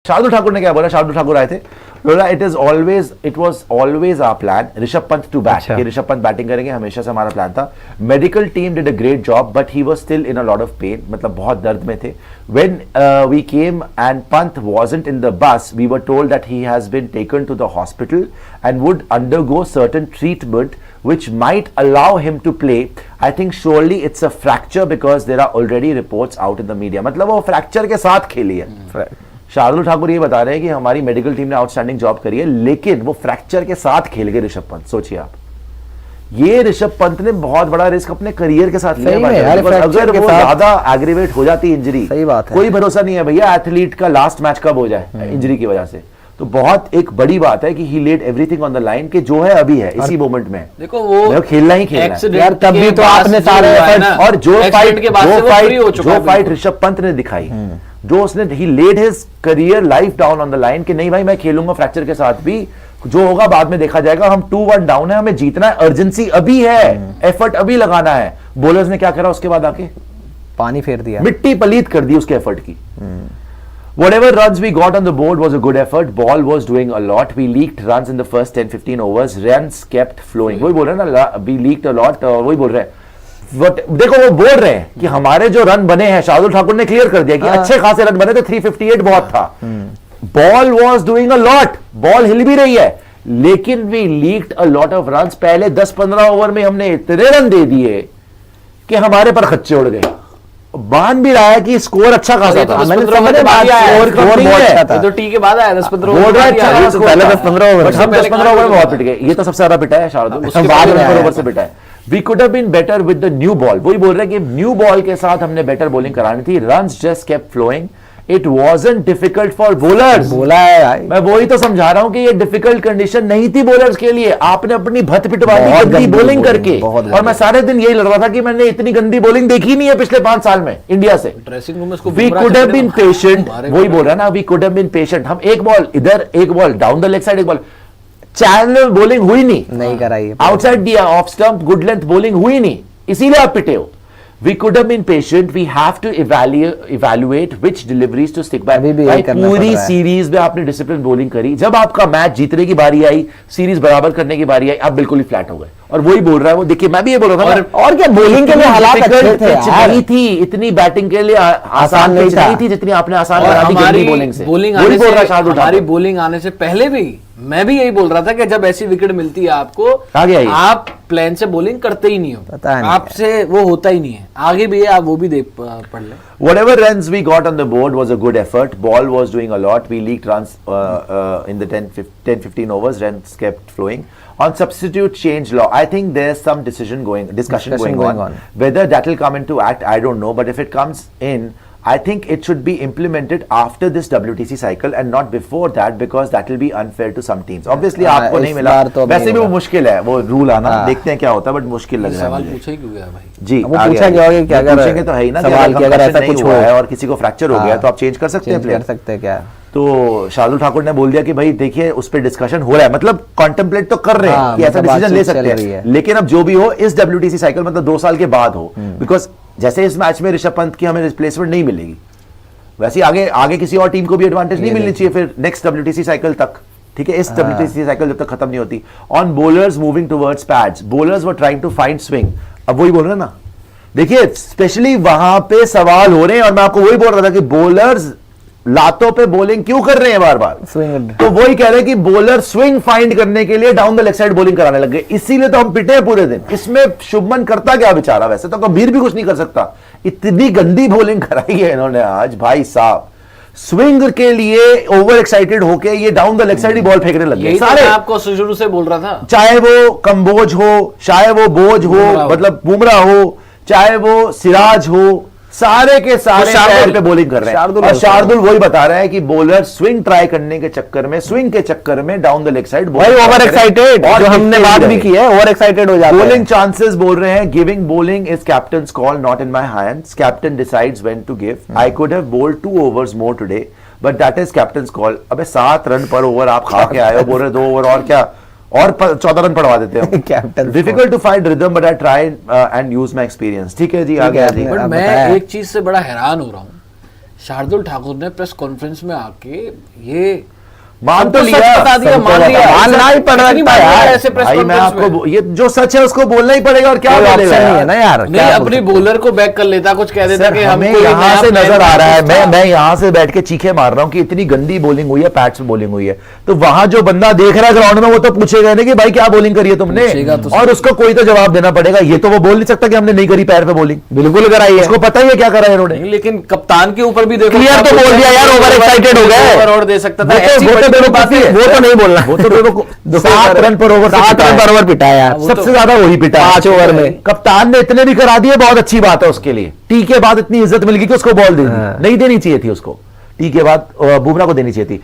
शार्दुल ठाकुर ने क्या बोला, शार्दुल ठाकुर आए थे, बोला it was always our plan Rishabh Pant to bat, कि ऋषभ पंत बैटिंग करेंगे, हमेशा से हमारा प्लान था। Medical team did a great job but he was still in a lot of pain, मतलब बहुत दर्द में थे। When we came and Pant wasn't in the bus, we were told that he has been taken to the hospital and would undergo certain treatment which might allow him to play. I think surely it's a fracture because there are already reports out in the media. मतलब वो fracture के साथ खेली है। शार्दुल ठाकुर ये बता रहे हैं कि हमारी मेडिकल टीम ने आउटस्टैंडिंग जॉब करी है, लेकिन वो फ्रैक्चर के साथ खेल गए ऋषभ पंत। सोचिए आप, ये ऋषभ पंत ने बहुत बड़ा रिस्क अपने करियर के साथ लिया है। अगर वो ज्यादा एग्रीवेट हो जाती इंजरी, सही बात है, कोई भरोसा नहीं है भैया एथलीट का लास्ट मैच कब हो जाए इंजरी की वजह से। तो बहुत एक बड़ी बात है कि he led everything on the line, कि जो है अभी है इसी मोमेंट में, देखो वो खेलना ही खेलना है यार। तब भी तो आपने सारे और जो फाइट ऋषभ पंत ने दिखाई, जो उसने he led his career life down on the line, कि नहीं भाई मैं खेलूंगा फ्रैक्चर के साथ भी, जो होगा बाद में देखा जाएगा, हम 2-1 डाउन है, हमें जीतना है, अर्जेंसी अभी है, एफर्ट अभी लगाना है। बॉलर्स ने क्या करा उसके बाद आके पानी फेर दिया, मिट्टी पलीत कर दी उसके एफर्ट की। Whatever runs we got on the board was a good effort. Ball was doing a lot. We leaked runs in the first 10-15 overs. Runs kept flowing. वही बोल रहे हैं ना, we leaked a lot. वही बोल रहे हैं। But देखो वो बोल रहे हैं कि हमारे जो रन बने हैं, शार्दुल ठाकुर ने क्लियर कर दिया कि अच्छे खासे रन बने थे, 358 बहुत था। Ball was doing a lot. Ball हिल भी रही है, लेकिन we leaked a lot of runs. पहले 10-15 ओवर में हमने इतने रन दे दिए कि हमारे पर खच्चे उड़ गए। मान भी रहा है कि स्कोर अच्छा खासा था, मैंने स्कोर बहुत अच्छा था, तो टी के बाद आया 10-15 ओवर, पहले 10-15 ओवर, हम 10-15 ओवर में बहुत पिट गए। ये तो सबसे ज्यादा पिटा है शार्दुल, उसके बाद ओवर से पिटा है। We could have been better with the new ball, वही बोल रहे हैं कि न्यू बॉल के साथ हमने बेटर बॉलिंग करानी थी। Runs just kept flowing, it wasn't difficult for bowlers. बोला है, मैं वही तो समझा रहा हूं कि ये डिफिकल्ट कंडीशन नहीं थी बॉलर्स के लिए। आपने अपनी भत पिटवा दी गंदी बॉलिंग करके, और मैं सारे दिन यही लड़ रहा था कि मैंने इतनी गंदी बॉलिंग देखी नहीं है पिछले 5 साल में इंडिया से। ड्रेसिंग रूम में इसको we could have been patient, वही बोल रहा है ना, we could have been patient. हम एक बॉल इधर, एक ball down the leg side, एक बॉल चैनल बॉलिंग हुई नहीं कराई, आउटसाइड दिया, off stump good length bowling हुई नहीं, इसीलिए आप पिटे हो। We could have been patient. We have to evaluate which deliveries to stick by. पूरी सीरीज में आपने डिसिप्लिन बॉलिंग करी, जब आपका मैच जीतने की बारी आई, सीरीज बराबर करने की बारी आई, आप बिल्कुल ही फ्लैट हो गए। और वही बोल रहा है वो, देखिए मैं भी ये बोल रहा था, और क्या बॉलिंग के लिए हालात अच्छे थे यार, नहीं थी इतनी, बैटिंग के लिए आसान नहीं थी जितनी आपने आसान बना दी गंदी बॉलिंग से। हमारी बॉलिंग आने से पहले भी मैं भी यही बोल रहा था कि जब ऐसी विकेट मिलती है आपको, आप प्लेन से बॉलिंग करते ही नहीं हो, आपसे वो होता ही नहीं है। आगे भी है, आप वो भी देख पढ़ लें। Whatever runs we got on the board was a good effort. Ball was doing a lot. We leaked runs in the 10-15 overs. Runs kept flowing. On substitute change law, I think there's some discussion going on. Whether that will come into act, I don't know. But if it comes in, I think it should be implemented after this WTC cycle and not before that, because that will be unfair to some teams. Obviously आपको नहीं मिला, वैसे भी वो मुश्किल है वो rule आना, देखते हैं क्या होता है, बट मुश्किल लग रहा है। सवाल पूछा ही क्यों गया भाई? जी, वो पूछा गया कि क्या अगर पूछेंगे तो है ही ना, सवाल कि अगर ऐसा कुछ हुआ है और किसी को फ्रैक्चर हो गया तो आप चेंज कर सकते हैं, कर सकते हैं क्या? तो शार्दुल ठाकुर ने बोल दिया कि भाई देखिए उस पर डिस्कशन हो रहा है, मतलब कॉन्टेम्पलेट तो कर रहे हैं कि ऐसा डिसीजन ले सकते हैं, लेकिन अब जो भी हो इस WTC साइकिल मतलब 2 साल के बाद हो, बिकॉज जैसे इस मैच में ऋषभ पंत की हमें रिप्लेसमेंट नहीं मिलेगी, वैसे आगे किसी और टीम को भी एडवांटेज नहीं मिलनी चाहिए फिर नेक्स्ट WTC साइकिल तक, ठीक है, इस WTC साइकिल जब तक खत्म नहीं होती। On bowlers moving towards pads, bowlers were trying to find swing. अब वही बोल रहे हैं ना, देखिए स्पेशली वहां पे सवाल हो रहे हैं, और मैं आपको वही बोल रहा था कि बॉलर्स लातों पे बॉलिंग क्यों कर रहे हैं बार बार, तो वही कह रहे हैं कि बॉलर स्विंग फाइंड करने के लिए down the leg side bowling कराने लग गए, इसीलिए तो हम पिटे हैं पूरे दिन। इसमें शुभमन करता क्या बेचारा, वैसे तो कबीर भी कुछ नहीं कर सकता, इतनी गंदी बॉलिंग कराई है इन्होंने आज भाई साहब। स्विंग के लिए ओवर एक्साइटेड होके ये down the leg side he ball फेंकने लग गए सारे। मैं आपको शुरू से बोल रहा था, चाहे वो कंबोज हो, चाहे वो बोझ हो, मतलब बुमराह हो, चाहे वो सिराज हो, सारे के सारे पैर पे बॉलिंग कर रहे हैं। और शार्दुल वही बता रहा है कि बॉलर स्विंग ट्राई करने के चक्कर में, स्विंग के चक्कर में down the leg side over excited, और जो हमने बात भी की है, ओवर एक्साइटेड हो जाते हैं। बॉलिंग चांसेस बोल रहे हैं, giving bowling is captain's call, not in my hands, captain decides when to give. I could have bowled 2 overs more today, but that is captain's call. अबे 7 रन पर over आप खा के आए हो, बोल रहे 2 ओवर और क्या, और 14 रन पड़वा देते हो। Difficult to find rhythm but I try and use my experience. ठीक है जी, आगे जी। बट मैं एक चीज से बड़ा हैरान हो रहा हूँ, शार्दुल ठाकुर ने प्रेस कॉन्फ्रेंस में आके ये मान तो लिया, बता दिया, मान लिया, मानना ही पड़ रहा है यार। ऐसे प्रेस भाई मैं कॉन्फ्रेंस आपको ये जो सच है उसको बोलना ही पड़ेगा, और क्या ऑप्शन बोलेगा नहीं है यार? ना यार। नहीं, अपनी बॉलर को बैक कर लेता, कुछ कह देता कि हमें हमको यहाँ नया से प्लान नजर आ रहा है, था। मैं यहाँ से बैठ के चीखे मार रहा हूँ कि इतनी गंदी बॉलिंग हुई है, पैट्स में बॉलिंग हुई है, तो वहां जो बंदा देख रहा है ग्राउंड में वो तो पूछेगा ना कि भाई क्या बॉलिंग करी है तुमने, पूछेगा तो और उसको कोई तो जवाब देना पड़ेगा। ये तो वो बोल नहीं सकता कि हमने नहीं करी पैर पे बॉलिंग, बिल्कुल कराई है, उसको पता ही है क्या करा है इन्होंने। नहीं, लेकिन कप्तान के ऊपर भी देखो, क्लियर तो बोल दिया यार, ओवर एक्साइटेड हो गए, ओवर दे सकता था, वो तो ऐसी बड़ी बेवकूफी बात है। है। वो तो नहीं बोलना, वो तो बेवकूफ। 7 रन पर ओवर, 7 रन पर ओवर पिटा है यार, सबसे ज्यादा वही पिटा 5 ओवर में। कप्तान ने इतने भी करा दिए, बहुत अच्छी बात है उसके लिए। टी के बाद इतनी इज्जत मिल गई कि उसको बॉल दे दी, नहीं देनी चाहिए थी उसको, टी के बाद बुमराह को देनी चाहिए थी।